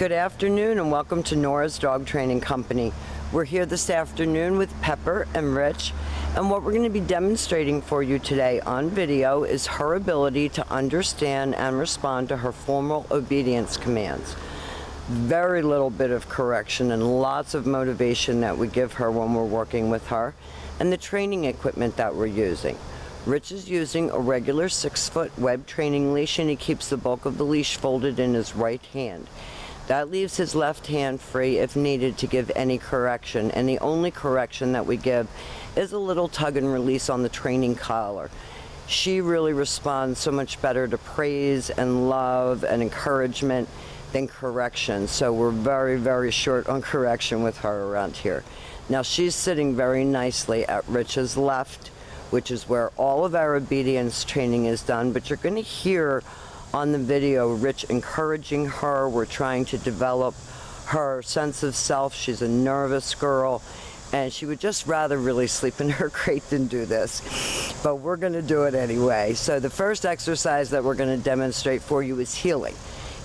Good afternoon and welcome to Nora's Dog Training Company. We're here this afternoon with Pepper and Rich, and what we're going to be demonstrating for you today on video is her ability to understand and respond to her formal obedience commands. Very little bit of correction and lots of motivation that we give her when we're working with her, and the training equipment that we're using. Rich is using a regular 6-foot web training leash, and he keeps the bulk of the leash folded in his right hand. That leaves his left hand free if needed to give any correction, and the only correction that we give is a little tug and release on the training collar. She really responds so much better to praise and love and encouragement than correction, so we're very, very short on correction with her around here. Now she's sitting very nicely at Rich's left, which is where all of our obedience training is done, but you're going to hear on the video Rich encouraging her. We're trying to develop her sense of self. She's a nervous girl and she would just rather really sleep in her crate than do this, but we're going to do it anyway. So the first exercise that we're going to demonstrate for you is heeling.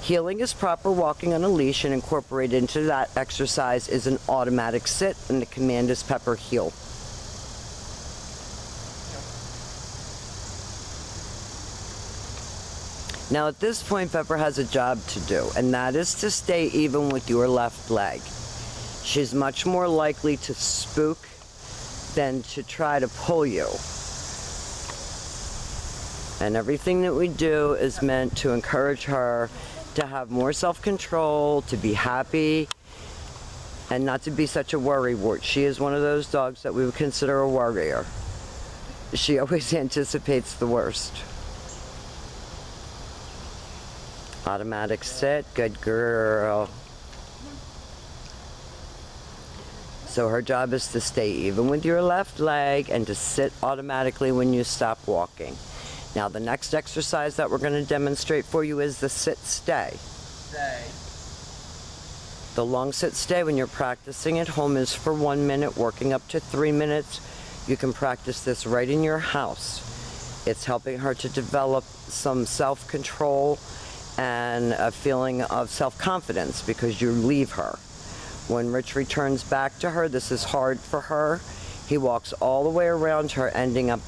Heeling is proper walking on a leash, and incorporated into that exercise is an automatic sit, and the command is Pepper heel. Now at this point, Pepper has a job to do, and that is to stay even with your left leg. She's much more likely to spook than to try to pull you. And everything that we do is meant to encourage her to have more self-control, to be happy, and not to be such a worrywart. She is one of those dogs that we would consider a worrier. She always anticipates the worst. Automatic sit, good girl. So her job is to stay even with your left leg and to sit automatically when you stop walking. Now the next exercise that we're going to demonstrate for you is the sit stay. The long sit stay when you're practicing at home is for 1 minute, working up to 3 minutes. You can practice this right in your house. It's helping her to develop some self-control and a feeling of self-confidence because you leave her. When Rich returns back to her, this is hard for her. He walks all the way around her, ending up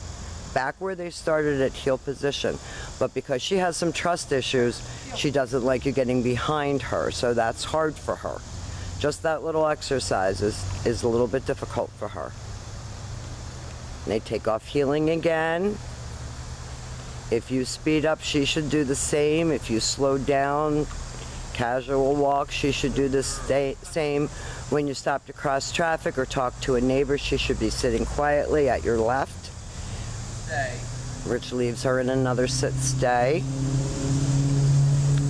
back where they started at heel position. But because she has some trust issues, she doesn't like you getting behind her, so that's hard for her. Just that little exercise is a little bit difficult for her. And they take off heeling again. If you speed up, she should do the same. If you slow down, casual walk, she should do the same. When you stop to cross traffic or talk to a neighbor, she should be sitting quietly at your left. Stay. Rich leaves her in another sit stay.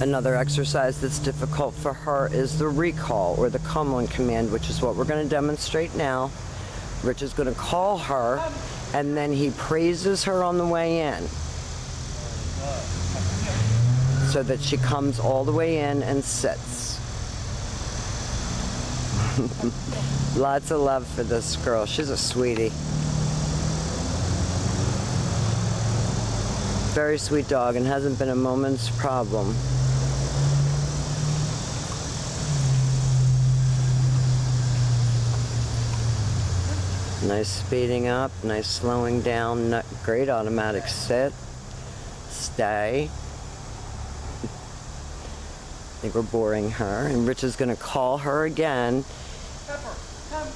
Another exercise that's difficult for her is the recall or the come on command, which is what we're going to demonstrate now. Rich is going to call her, and then he praises her on the way in, so that she comes all the way in and sits. Lots of love for this girl. She's a sweetie. Very sweet dog and hasn't been a moment's problem. Nice speeding up, nice slowing down, great automatic sit, stay. I think we're boring her, and Rich is going to call her again. Pepper, come.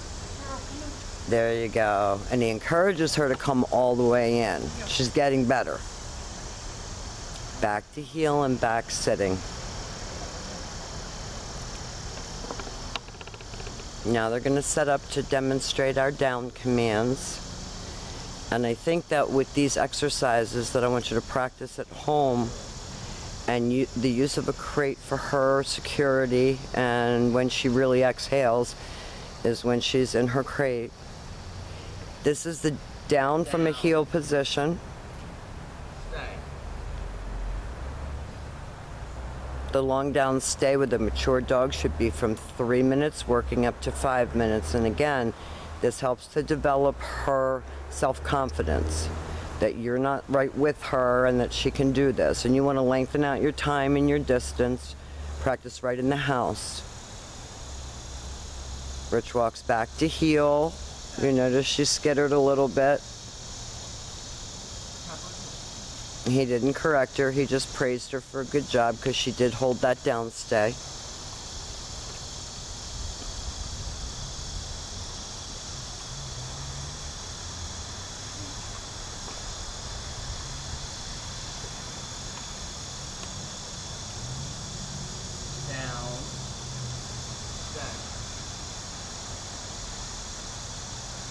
There you go. And he encourages her to come all the way in. She's getting better. Back to heel and back sitting. Now they're going to set up to demonstrate our down commands. And I think that with these exercises that I want you to practice at home, and the use of a crate for her security, and when she really exhales is when she's in her crate. This is the down from a heel position. The long down stay with a mature dog should be from 3 minutes working up to 5 minutes, and again, this helps to develop her self-confidence, that you're not right with her and that she can do this, and you want to lengthen out your time and your distance Practice right in the house. Rich walks back to heel. You notice she skittered a little bit. He didn't correct her. He just praised her for a good job because she did hold that down stay.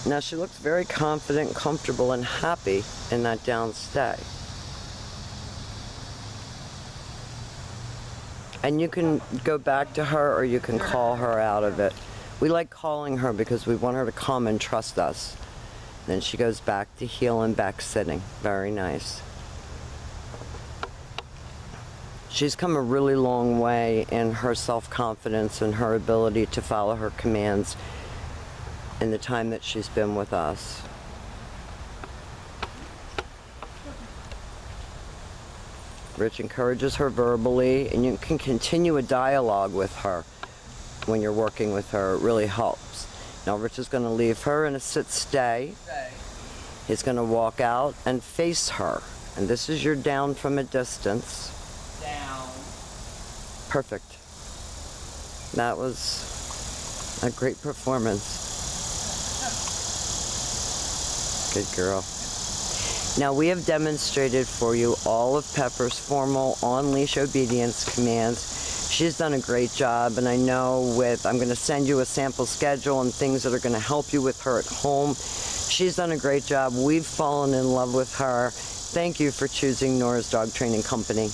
Now she looks very confident, comfortable, and happy in that down stay. And you can go back to her or you can call her out of it. We like calling her because we want her to come and trust us. Then she goes back to heel and back sitting. Very nice. She's come a really long way in her self-confidence and her ability to follow her commands in the time that she's been with us. Rich encourages her verbally, and you can continue a dialogue with her when you're working with her. It really helps. Now Rich is going to leave her in a sit-stay. He's going to walk out and face her. And this is your down from a distance. Down. Perfect. That was a great performance. Good girl. Now we have demonstrated for you all of Pepper's formal on-leash obedience commands. She's done a great job, and I know I'm going to send you a sample schedule and things that are going to help you with her at home. She's done a great job. We've fallen in love with her. Thank you for choosing Nora's Dog Training Company.